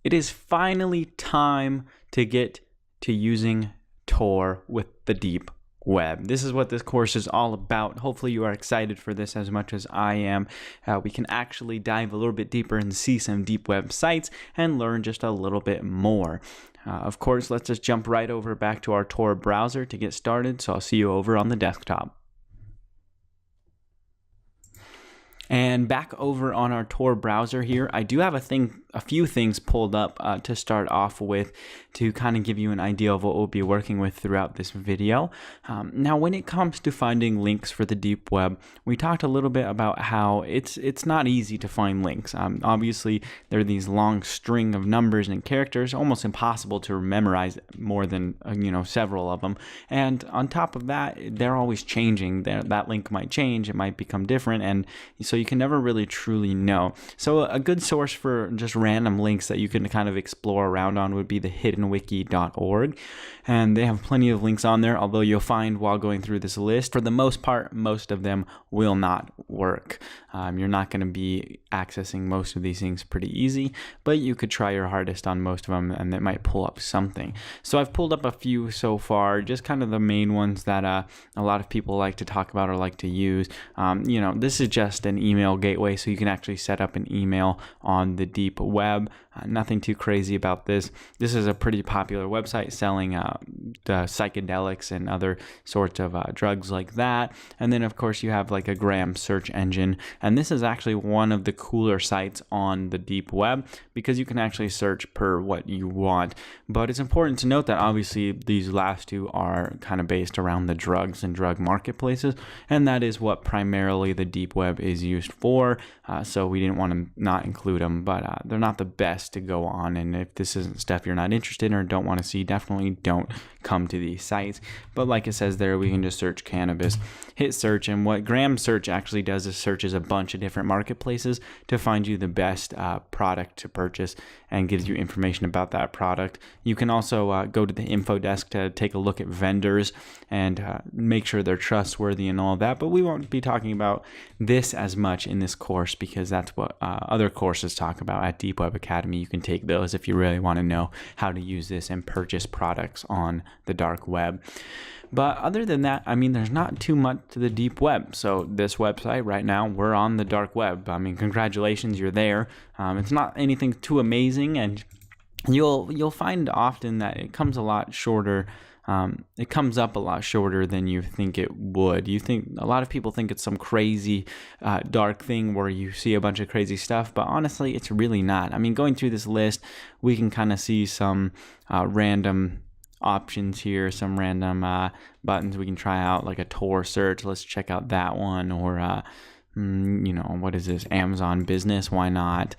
It is finally time to get to using Tor with the deep web. This is what this course is all about. Hopefully you are excited for this as much as I am. We can actually dive a little bit deeper and see some deep web sites and learn just a little bit more. Of course, let's just jump right over back to our Tor browser to get started. So I'll see you over on the desktop. And back over on our Tor browser here, I do have a few things pulled up to start off with to kind of give you an idea of what we'll be working with throughout this video. Now, when it comes to finding links for the deep web, we talked a little bit about how it's not easy to find links. Obviously, there are these long string of numbers and characters, almost impossible to memorize more than several of them. And on top of that, they're always changing. That link might change, it might become different, and so you can never really truly know. So a good source for just random links that you can kind of explore around on would be the hiddenwiki.org, and they have plenty of links on there, although you'll find while going through this list, for the most part, most of them will not work. You're not going to be accessing most of these things pretty easy, but you could try your hardest on most of them and it might pull up something. So I've pulled up a few so far, just kind of the main ones that a lot of people like to talk about or like to use. This is just an email gateway, so you can actually set up an email on the deep web. Nothing too crazy about this. This is a pretty popular website selling the psychedelics and other sorts of drugs like that. And then of course you have like a Gram search engine, and this is actually one of the cooler sites on the deep web because you can actually search per what you want. But it's important to note that obviously these last two are kind of based around the drugs and drug marketplaces, and that is what primarily the deep web is used for. So we didn't want to not include them, but they're not the best to go on, and if this isn't stuff you're not interested in or don't want to see, definitely don't come to these sites. But like it says there, we can just search cannabis, hit search, and what Gram search actually does is searches a bunch of different marketplaces to find you the best product to purchase and gives you information about that product. You can also go to the info desk to take a look at vendors and make sure they're trustworthy and all that, but we won't be talking about this as much in this course because that's what other courses talk about at Deep Web Academy. You can take those if you really want to know how to use this and purchase products on the dark web. But other than that, there's not too much to the deep web. So this website right now, we're on the dark web. Congratulations, you're there. It's not anything too amazing, and you'll find often that it comes a lot shorter. It comes up a lot shorter than you think it would. A lot of people think it's some crazy dark thing where you see a bunch of crazy stuff, but honestly, it's really not. Going through this list, we can kind of see some random options here, some random buttons we can try out, like a Tor search. Let's check out that one, or what is this? Amazon Business, why not?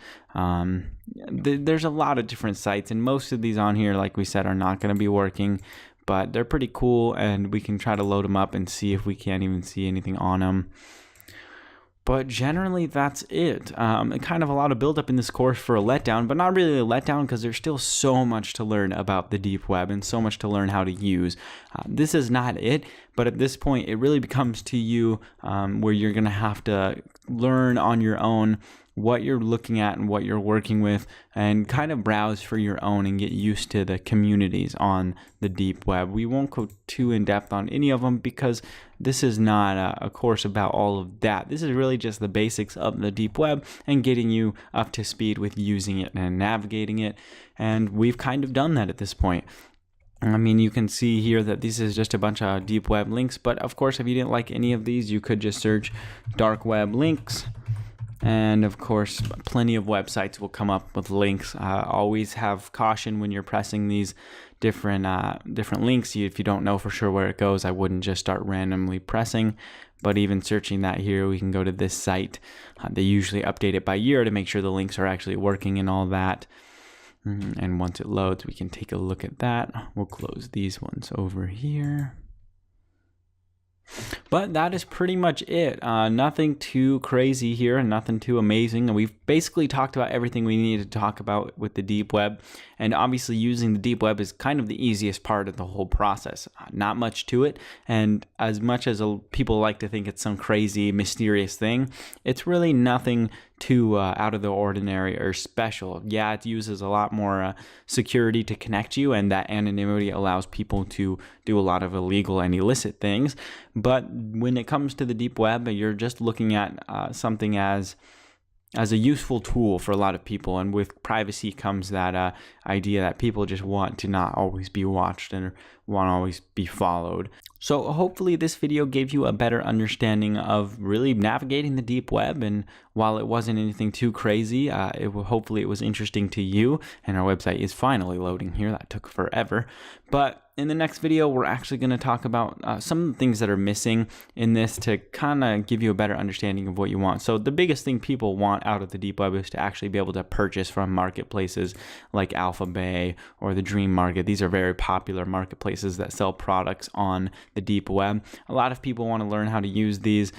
There's a lot of different sites, and most of these on here, like we said, are not going to be working, but they're pretty cool, and we can try to load them up and see if we can't even see anything on them. But generally, that's it. Kind of a lot of buildup in this course for a letdown, but not really a letdown because there's still so much to learn about the deep web and so much to learn how to use. This is not it, but at this point, it really becomes to you where you're going to have to learn on your own what you're looking at and what you're working with, and kind of browse for your own and get used to the communities on the deep web. We won't go too in depth on any of them because this is not a course about all of that. This is really just the basics of the deep web and getting you up to speed with using it and navigating it, and we've kind of done that at this point. You can see here that this is just a bunch of deep web links, but of course, if you didn't like any of these, you could just search dark web links. And of course, plenty of websites will come up with links. Always have caution when you're pressing these different links. If you don't know for sure where it goes, I wouldn't just start randomly pressing. But even searching that here, we can go to this site. They usually update it by year to make sure the links are actually working and all that. And once it loads, we can take a look at that. We'll close these ones over here. But that is pretty much it. Nothing too crazy here and nothing too amazing. And we've basically talked about everything we need to talk about with the deep web. And obviously using the deep web is kind of the easiest part of the whole process. Not much to it. And as much as people like to think it's some crazy, mysterious thing, it's really nothing too out of the ordinary or special. Yeah, it uses a lot more security to connect you, and that anonymity allows people to do a lot of illegal and illicit things. But when it comes to the deep web, you're just looking at something as a useful tool for a lot of people. And with privacy comes that idea that people just want to not always be watched and want to always be followed. So hopefully this video gave you a better understanding of really navigating the deep web. And while it wasn't anything too crazy, hopefully it was interesting to you. And our website is finally loading here. That took forever. But in the next video, we're actually going to talk about some of the things that are missing in this to kind of give you a better understanding of what you want. So the biggest thing people want out of the deep web is to actually be able to purchase from marketplaces like Alphabay or the Dream Market. These are very popular marketplaces that sell products on the deep web. A lot of people want to learn how to use these.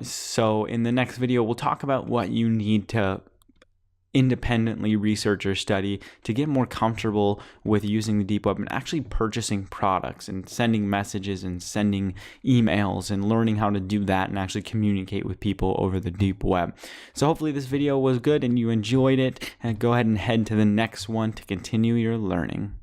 So in the next video, we'll talk about what you need to independently research or study to get more comfortable with using the deep web and actually purchasing products and sending messages and sending emails and learning how to do that and actually communicate with people over the deep web. So hopefully this video was good and you enjoyed it, and go ahead and head to the next one to continue your learning.